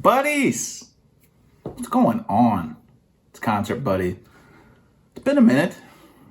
Buddies! What's going on? It's Concert Buddy. It's been a minute,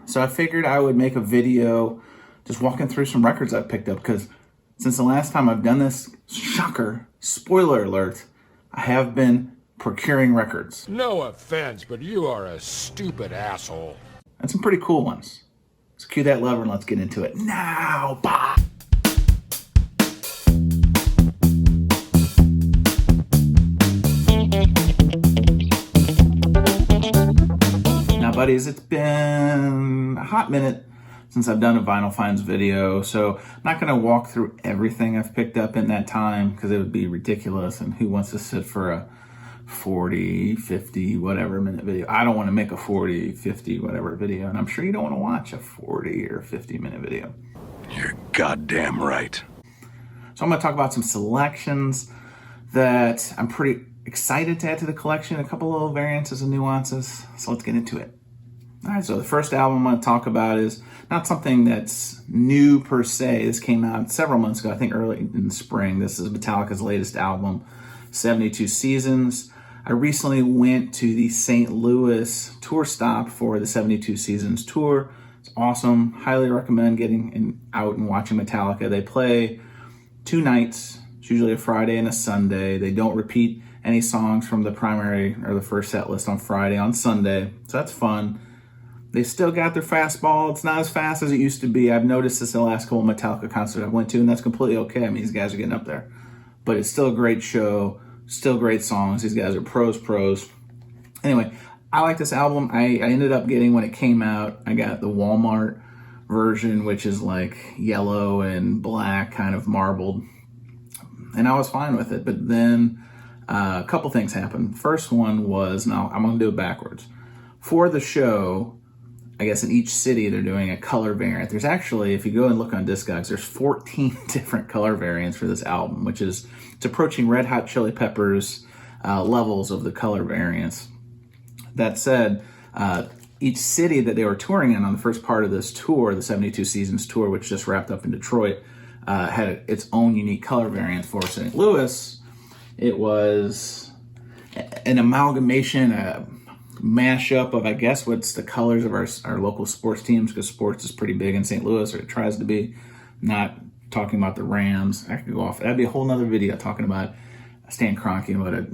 so I figured I would make a video just walking through some records I've picked up, because since the last time I've done this, shocker, spoiler alert, I have been procuring records. No offense, but you are a stupid asshole. And some pretty cool ones. So cue that lever and let's get into it now. Bah! Now, buddies, it's been a hot minute since I've done a Vinyl Finds video, so I'm not going to walk through everything I've picked up in that time because it would be ridiculous, and who wants to sit for a 40, 50, whatever minute video? I don't want to make a 40, 50, whatever video, and I'm sure you don't want to watch a 40 or 50 minute video. You're goddamn right. So I'm going to talk about some selections that I'm pretty excited to add to the collection, a couple little variances and nuances, so let's get into it. All right, so the first album I'm going to talk about is not something that's new per se. This came out several months ago, I think early in the spring. This is Metallica's latest album, 72 Seasons. I recently went to the St. Louis tour stop for the 72 Seasons tour. It's awesome. Highly recommend getting out and watching Metallica. They play 2 nights. It's usually a Friday and a Sunday. They don't repeat any songs from the primary or the first set list on Friday, on Sunday. So that's fun. They still got their fastball. It's not as fast as it used to be. I've noticed this in the last couple of Metallica concerts I went to, and that's completely okay. I mean, these guys are getting up there. But it's still a great show, still great songs. These guys are pros. Anyway, I like this album. I ended up getting, when it came out, I got the Walmart version, which is like yellow and black, kind of marbled. And I was fine with it. But then a couple things happened. First one was, now I'm going to do it backwards. For the show, I guess in each city they're doing a color variant. There's actually, if you go and look on Discogs, there's 14 different color variants for this album, which is, it's approaching Red Hot Chili Peppers levels of the color variants. That said, each city that they were touring in on the first part of this tour, the 72 Seasons tour, which just wrapped up in Detroit, had its own unique color variant. For St. Louis, it was an amalgamation, mashup of, I guess, what's the colors of our local sports teams, because sports is pretty big in St. Louis, or it tries to be. Not talking about the Rams. I could go off. That'd be a whole nother video talking about Stan Kroenke and what a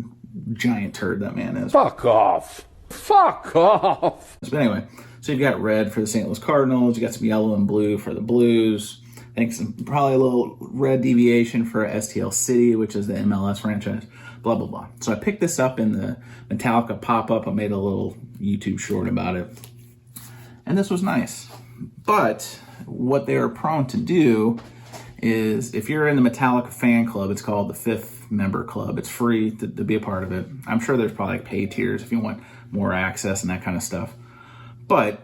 giant turd that man is. Fuck off. Fuck off. But anyway, so you've got red for the St. Louis Cardinals. You got some yellow and blue for the Blues. I think probably a little red deviation for STL City, which is the MLS franchise. Blah, blah, blah. So I picked this up in the Metallica pop-up. I made a little YouTube short about it. And this was nice. But what they are prone to do is, if you're in the Metallica fan club, it's called the 5th Member Club. It's free to be a part of it. I'm sure there's probably like pay tiers if you want more access and that kind of stuff. But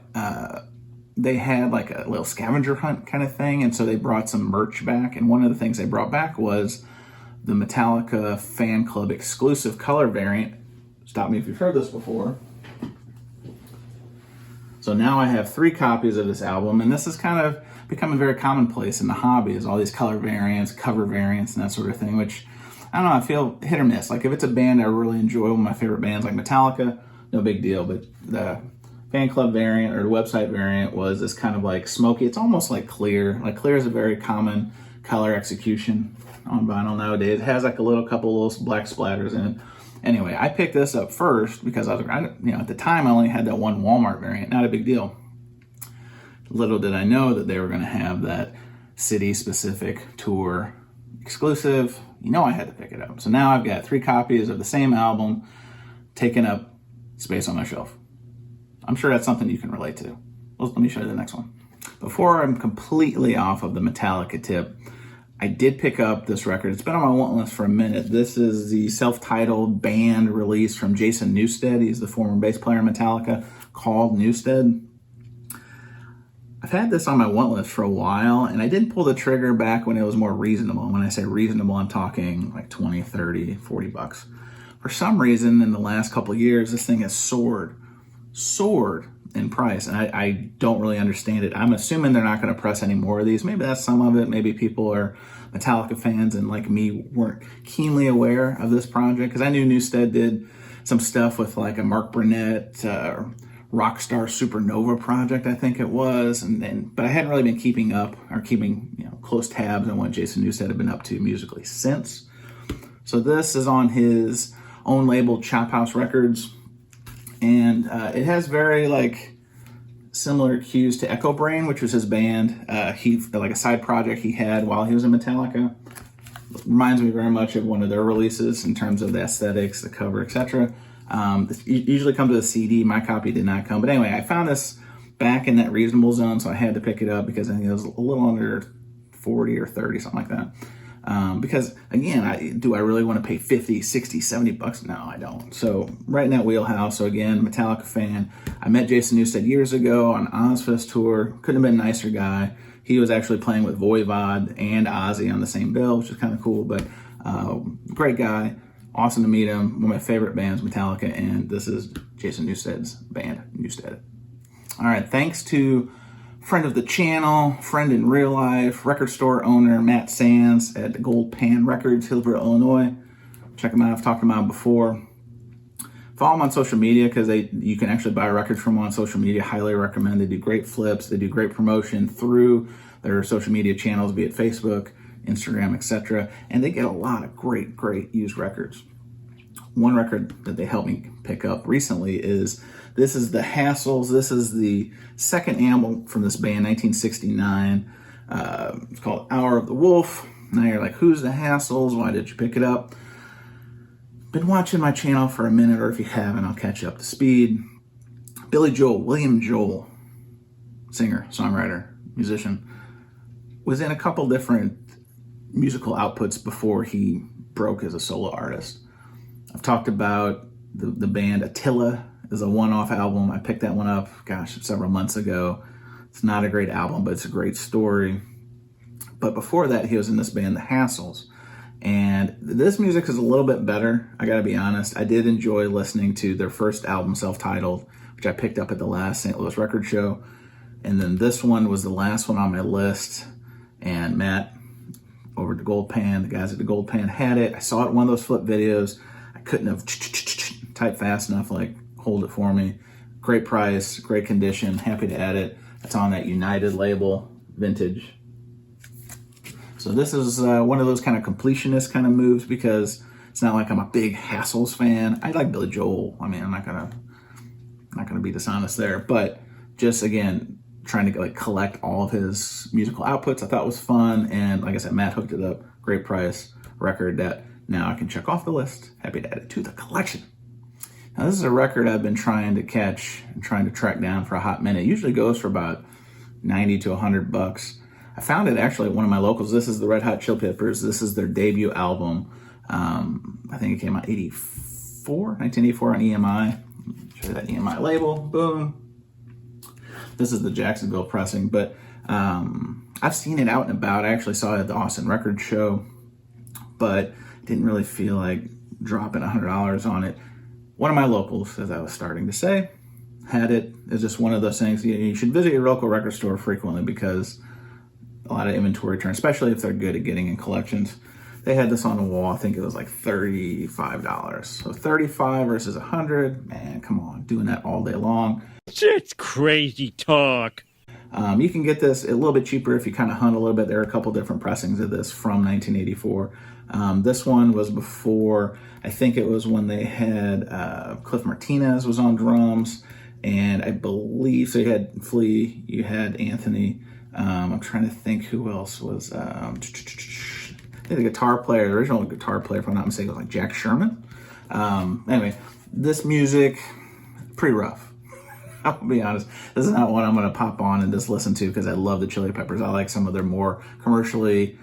they had like a little scavenger hunt kind of thing, and so they brought some merch back. And one of the things they brought back was the Metallica fan club exclusive color variant. Stop me if you've heard this before. So now I have 3 copies of this album, and this is kind of becoming very commonplace in the hobby, is all these color variants, cover variants, and that sort of thing, which, I don't know, I feel hit or miss. Like, if it's a band I really enjoy, one of my favorite bands like Metallica, no big deal, but the fan club variant or the website variant was this kind of like smoky. It's almost like clear. Like, clear is a very common color execution on vinyl nowadays. It has like a couple little black splatters in it. Anyway, I picked this up first because at the time I only had that one Walmart variant. Not a big deal. Little did I know that they were going to have that city-specific tour exclusive. I had to pick it up. So now I've got 3 copies of the same album taking up space on my shelf. I'm sure that's something you can relate to. Well, let me show you the next one. Before I'm completely off of the Metallica tip, I did pick up this record. It's been on my want list for a minute. This is the self-titled band release from Jason Newsted. He's the former bass player in Metallica, called Newsted. I've had this on my want list for a while, and I did pull the trigger back when it was more reasonable. When I say reasonable, I'm talking like 20, 30, 40 bucks. For some reason, in the last couple of years, this thing has soared in price, and I don't really understand it. I'm assuming they're not going to press any more of these. Maybe that's some of it. Maybe people are Metallica fans and like me weren't keenly aware of this project, because I knew Newsted did some stuff with like a Mark Burnett Rockstar Supernova project, I think it was, but I hadn't really been keeping up or keeping close tabs on what Jason Newsted had been up to musically since. So this is on his own label, Chop House Records, and it has very like similar cues to Echo Brain, which was his band. He like a side project he had while he was in Metallica. Reminds me very much of one of their releases in terms of the aesthetics, the cover, etc. It usually comes with a CD. My copy did not come, but anyway, I found this back in that reasonable zone, so I had to pick it up because I think it was a little under 40 or 30, something like that. Because again, do I really want to pay 50, 60, 70 bucks? No, I don't. So right in that wheelhouse. So again, Metallica fan. I met Jason Newsted years ago on Ozfest tour. Couldn't have been a nicer guy. He was actually playing with Voivod and Ozzy on the same bill, which is kind of cool, but great guy. Awesome to meet him. One of my favorite bands, Metallica, and this is Jason Newsted's band, Newsted. All right, thanks to friend of the channel, friend in real life, record store owner Matt Sands at Gold Pan Records, Hillsborough, Illinois. Check him out. I've talked to him out before. Follow them on social media because you can actually buy records from them on social media. Highly recommend. They do great flips. They do great promotion through their social media channels, be it Facebook, Instagram, etc. And they get a lot of great used records. One record that they helped me pick up recently is this is the Hassles. This is the second album from this band, 1969. It's called Hour of the Wolf. Now you're like, who's the Hassles? Why did you pick it up? Been watching my channel for a minute, or if you haven't, I'll catch you up to speed. Billy Joel, William Joel, singer, songwriter, musician, was in a couple different musical outputs before he broke as a solo artist. I've talked about the band Attila is a one-off album. I picked that one up, several months ago. It's not a great album, but it's a great story. But before that, he was in this band, the Hassles. And this music is a little bit better, I gotta be honest. I did enjoy listening to their first album, self-titled, which I picked up at the last St. Louis record show. And then this one was the last one on my list. And Matt, over at Gold Pan, the guys at the Gold Pan had it. I saw it in one of those flip videos. I couldn't have typed fast enough, like hold it for me. Great price, great condition, happy to add it. It's on that United label, vintage. So this is one of those kind of completionist kind of moves because it's not like I'm a big Hassles fan. I like Billy Joel. I mean, I'm not gonna be dishonest there, but just again, trying to like collect all of his musical outputs, I thought was fun. And like I said, Matt hooked it up. Great price, record that now I can check off the list. Happy to add it to the collection. Now this is a record I've been trying to catch and trying to track down for a hot minute. It usually goes for about 90 to 100 bucks. I found it actually at one of my locals. This is the Red Hot Chili Peppers. This is their debut album. I think it came out 1984 on EMI. Show you that EMI label. Boom. This is the Jacksonville pressing, but I've seen it out and about. I actually saw it at the Austin Record Show, but didn't really feel like dropping $100 on it. One of my locals, as I was starting to say, had it. It's just one of those things. You should visit your local record store frequently because a lot of inventory turns, especially if they're good at getting in collections. They had this on the wall. I think it was like $35. So $35 versus $100. Man, come on, doing that all day long. It's crazy talk. You can get this a little bit cheaper if you kind of hunt a little bit. There are a couple different pressings of this from 1984. This one was before, I think it was when they had Cliff Martinez was on drums, and I believe, so you had Flea, you had Anthony. I'm trying to think who else was, I think the guitar player, the original guitar player, if I'm not mistaken, was like Jack Sherman. Anyway, this music, pretty rough. I'll be honest, this is not one I'm going to pop on and just listen to because I love the Chili Peppers. I like some of their more commercially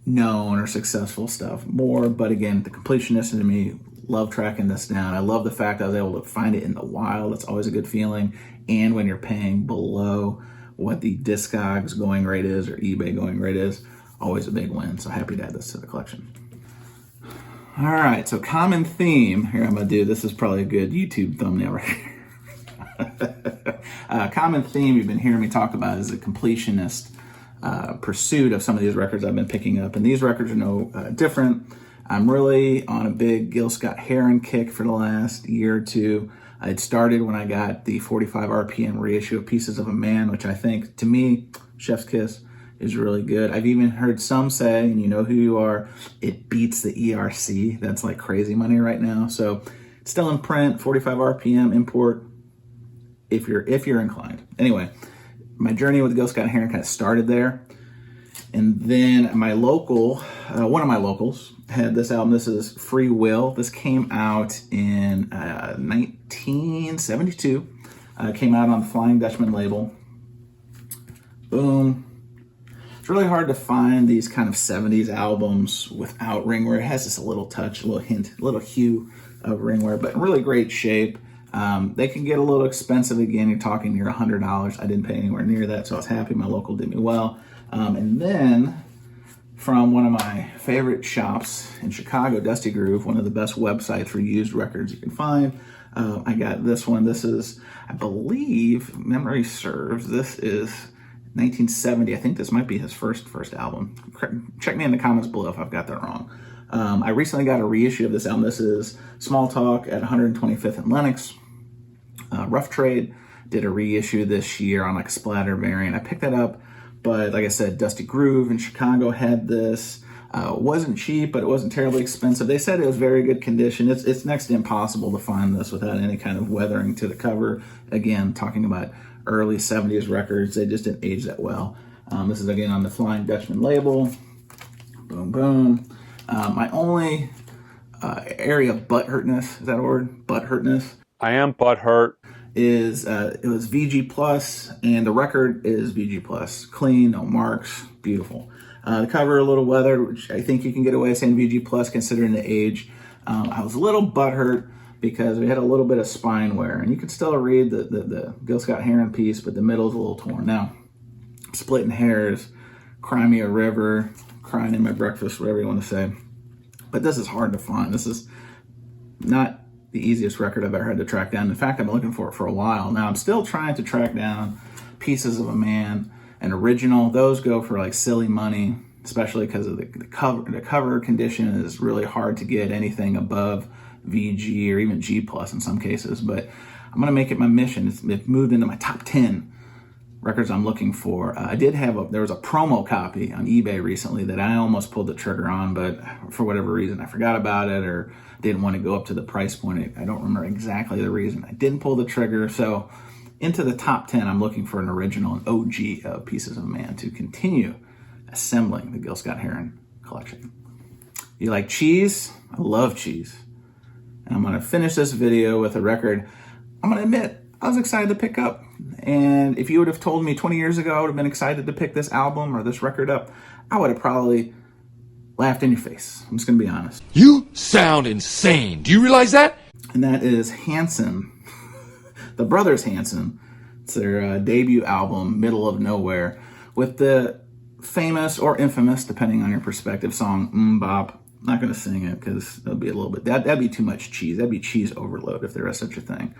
known or successful stuff more, but again, the completionist in me, love tracking this down. I love the fact I was able to find it in the wild. That's always a good feeling. And when you're paying below what the Discogs going rate is or eBay going rate is, always a big win. So happy to add this to the collection. All right, so common theme here I'm going to do. This is probably a good YouTube thumbnail right here. A common theme you've been hearing me talk about is the completionist pursuit of some of these records I've been picking up, and these records are no different. I'm really on a big Gil Scott-Heron kick for the last year or two. It started when I got the 45 RPM reissue of Pieces of a Man, which I think, to me, chef's kiss, is really good. I've even heard some say, and you know who you are, it beats the ERC. That's like crazy money right now. So it's still in print, 45 RPM import, if you're inclined. Anyway, my journey with Gil Scott-Heron kind of started there. And then my local, one of my locals had this album. This is Free Will. This came out in 1972. Came out on the Flying Dutchman label. Boom. It's really hard to find these kind of 70s albums without ringwear. It has just a little touch, a little hint, a little hue of ringwear, but in really great shape. They can get a little expensive. Again, you're talking near $100. I didn't pay anywhere near that, so I was happy. My local did me well. And then from one of my favorite shops in Chicago, Dusty Groove, one of the best websites for used records you can find, I got this one. This is, I believe, memory serves, this is 1970. I think this might be his first album. Check me in the comments below if I've got that wrong. I recently got a reissue of this album. This is Small Talk at 125th and Lenox. Rough Trade did a reissue this year on like a splatter variant. I picked that up, but like I said, Dusty Groove in Chicago had this. It wasn't cheap, but it wasn't terribly expensive. They said it was very good condition. It's next to impossible to find this without any kind of weathering to the cover. Again, talking about early 70s records, they just didn't age that well. This is again on the Flying Dutchman label. Boom, boom. My only area of butthurtness, is that a word? Butthurtness? I am butthurt. Is it was VG Plus, and the record is VG Plus. Clean, no marks, beautiful. The cover a little weathered, which I think you can get away with saying VG Plus considering the age. I was a little butthurt because we had a little bit of spine wear, and you can still read the Gil Scott-Heron piece, but the middle's a little torn. Now, Splitting Hairs, Cry Me a River, Crying in My Breakfast, whatever you want to say. But this is hard to find. This is not the easiest record I've ever had to track down. In fact, I've been looking for it for a while. Now, I'm still trying to track down Pieces of a Man, an original. Those go for like silly money, especially because of the cover. The cover condition is really hard to get anything above VG or even G plus in some cases. But I'm going to make it my mission. It's moved into my top 10 records I'm looking for. I did have there was a promo copy on eBay recently that I almost pulled the trigger on, but for whatever reason I forgot about it or didn't want to go up to the price point. I don't remember exactly the reason I didn't pull the trigger. So into the top 10, I'm looking for an original, an OG of Pieces of a Man to continue assembling the Gil Scott-Heron collection. You like cheese? I love cheese. And I'm going to finish this video with a record I'm going to admit I was excited to pick up. And if you would have told me 20 years ago I would have been excited to pick this album or this record up, I would have probably laughed in your face. I'm just going to be honest. You sound insane. Do you realize that? And that is Hanson, the Brothers Hanson. It's their debut album, Middle of Nowhere, with the famous or infamous, depending on your perspective, song Bop. I'm not going to sing it because that'll be a little bit, that'd be too much cheese. That'd be cheese overload if there is such a thing.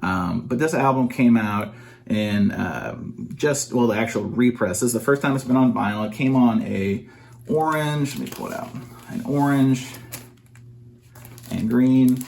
But this album came out in the actual repress. This is the first time it's been on vinyl. It came on a orange, let me pull it out, an orange and green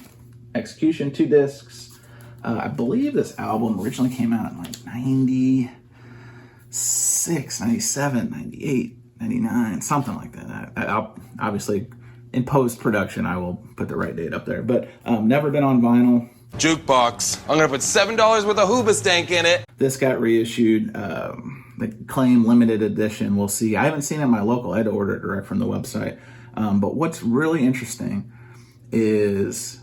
execution, 2 discs. I believe this album originally came out in like 96, 97, 98, 99, something like that. I'll obviously, in post-production, I will put the right date up there. But never been on vinyl. Jukebox. I'm gonna put $7 worth of Hoobastank in it. This got reissued, the Claim limited edition. We'll see. I haven't seen it in my local. I had to order it direct from the website. But what's really interesting is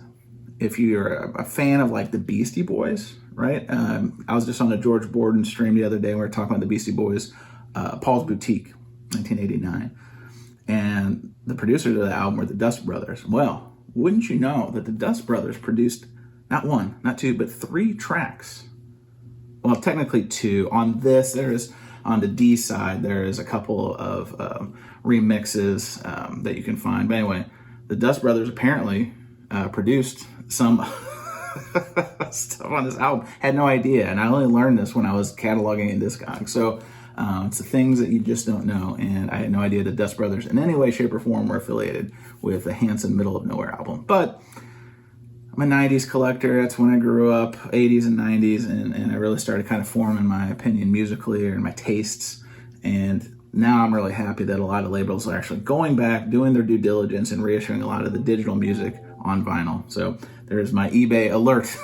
if you're a fan of like the Beastie Boys, right? I was just on a George Borden stream the other day. We were talking about the Beastie Boys, Paul's Boutique, 1989. And the producers of the album were the Dust Brothers. Well, wouldn't you know that the Dust Brothers produced not 1, not 2, but 3 tracks. Well, technically 2. On this, on the D side, there is a couple of remixes that you can find. But anyway, the Dust Brothers apparently produced some stuff on this album. Had no idea, and I only learned this when I was cataloging and discogging. So it's the things that you just don't know, and I had no idea that Dust Brothers in any way, shape, or form were affiliated with the Hanson Middle of Nowhere album. But I'm a 90s collector. That's when I grew up, 80s and 90s, and I really started kind of forming my opinion musically and my tastes. And now I'm really happy that a lot of labels are actually going back, doing their due diligence, and reissuing a lot of the digital music on vinyl. So there's my eBay alert.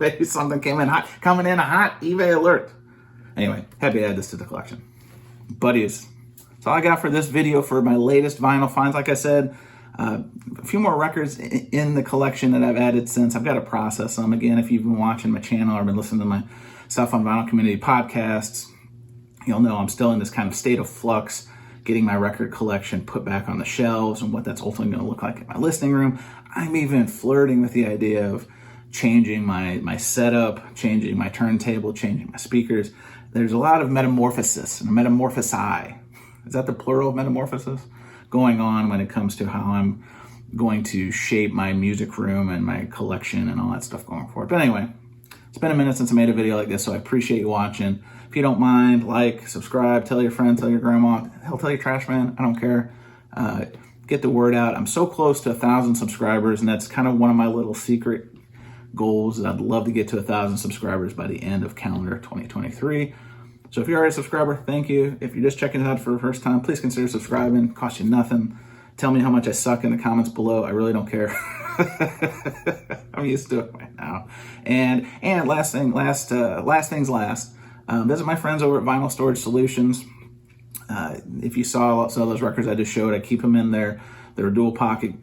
Maybe something coming in a hot eBay alert. Anyway, happy to add this to the collection. Buddies, that's all I got for this video for my latest vinyl finds. Like I said, a few more records in the collection that I've added since. I've got to process them. Again, if you've been watching my channel or been listening to my Stuff on Vinyl Community podcasts, you'll know I'm still in this kind of state of flux, getting my record collection put back on the shelves and what that's ultimately going to look like in my listening room. I'm even flirting with the idea of changing my setup, changing my turntable, changing my speakers. There's a lot of metamorphosis and metamorphosi. Is that the plural of metamorphosis? Going on when it comes to how I'm going to shape my music room and my collection and all that stuff going forward. But anyway, it's been a minute since I made a video like this, so I appreciate you watching. If you don't mind, like, subscribe, tell your friends, tell your grandma, hell, tell your trash man, I don't care. Get the word out. I'm so close to 1,000 subscribers, and that's kind of one of my little secret goals. I'd love to get to 1,000 subscribers by the end of calendar 2023. So if you're already a subscriber, thank you. If you're just checking it out for the first time, please consider subscribing. It costs you nothing. Tell me how much I suck in the comments below. I really don't care. I'm used to it right now. And last things last. Visit my friends over at Vinyl Storage Solutions. If you saw some of those records I just showed, I keep them in there. They're dual pocket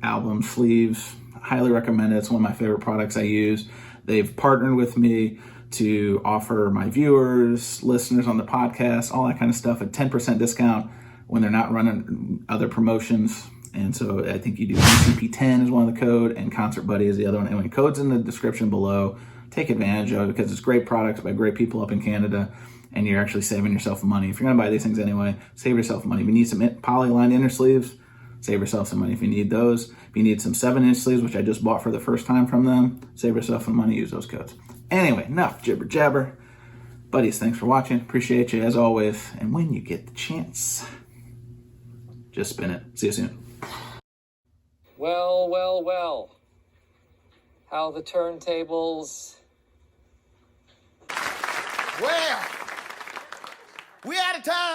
album sleeves. Highly recommend it. It's one of my favorite products I use. They've partnered with me to offer my viewers, listeners on the podcast, all that kind of stuff, a 10% discount when they're not running other promotions. And so I think you do CP10 is one of the code, and Concert Buddy is the other one. Anyway, code's in the description below. Take advantage of it because it's great products by great people up in Canada, and you're actually saving yourself money. If you're going to buy these things anyway, save yourself money. If you need some poly-lined inner sleeves, save yourself some money if you need those. If you need some 7-inch sleeves, which I just bought for the first time from them, save yourself some money, use those codes. Anyway, enough jibber jabber. Buddies, thanks for watching. Appreciate you as always. And when you get the chance, just spin it. See you soon. Well, well, well. How the turntables... Well, we out of time.